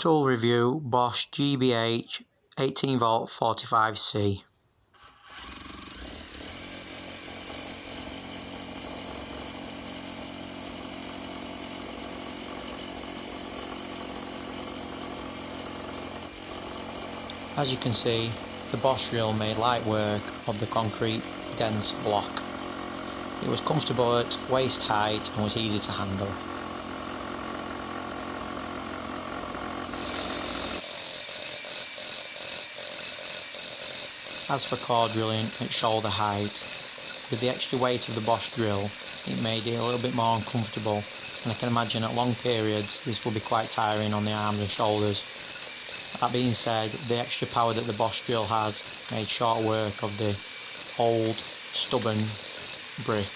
Tool review, Bosch GBH 18V 45C. As you can see, the Bosch drill made light work of the concrete dense block. It was comfortable at waist height and was easy to handle. As for core drilling at shoulder height, with the extra weight of the Bosch drill, it made it a little bit more uncomfortable, and I can imagine at long periods this will be quite tiring on the arms and shoulders. That being said, the extra power that the Bosch drill has made short work of the old, stubborn brick.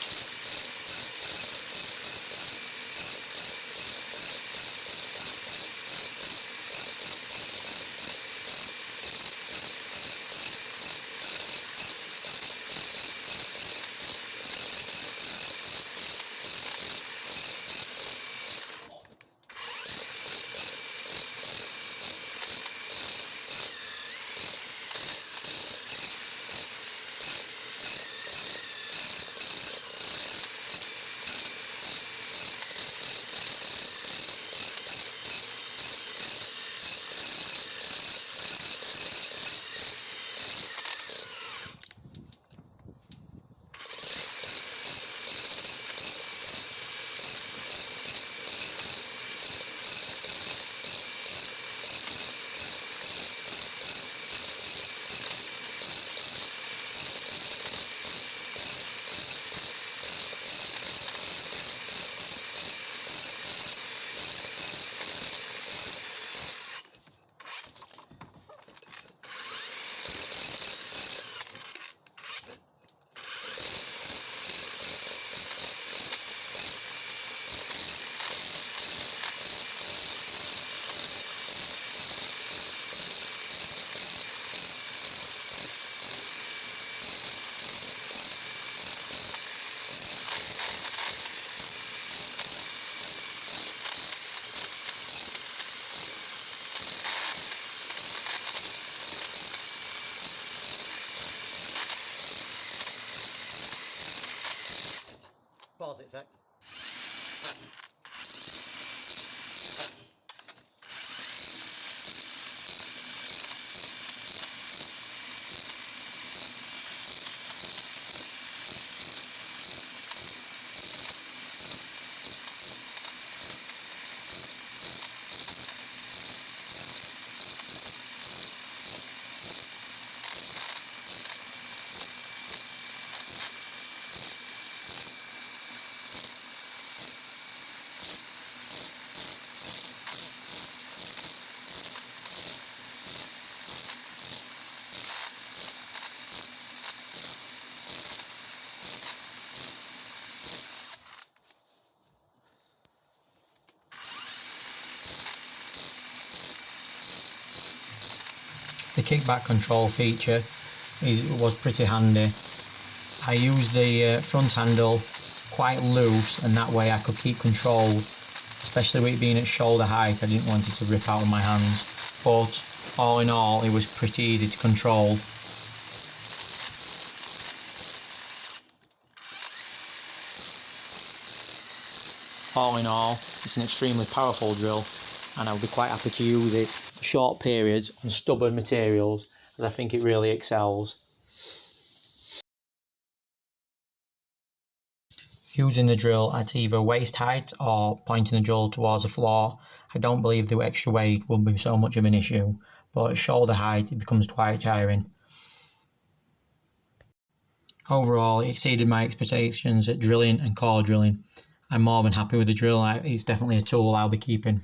Pause it a sec. The kickback control feature was pretty handy. I used the front handle quite loose, and that way I could keep control, especially with it being at shoulder height. I didn't want it to rip out of my hands, but all in all it was pretty easy to control. All in all, it's an extremely powerful drill, and I would be quite happy to use it for short periods on stubborn materials, as I think it really excels. Using the drill at either waist height or pointing the drill towards the floor, I don't believe the extra weight will be so much of an issue, but at shoulder height it becomes quite tiring. Overall, it exceeded my expectations at drilling and core drilling. I'm more than happy with the drill. It's definitely a tool I'll be keeping.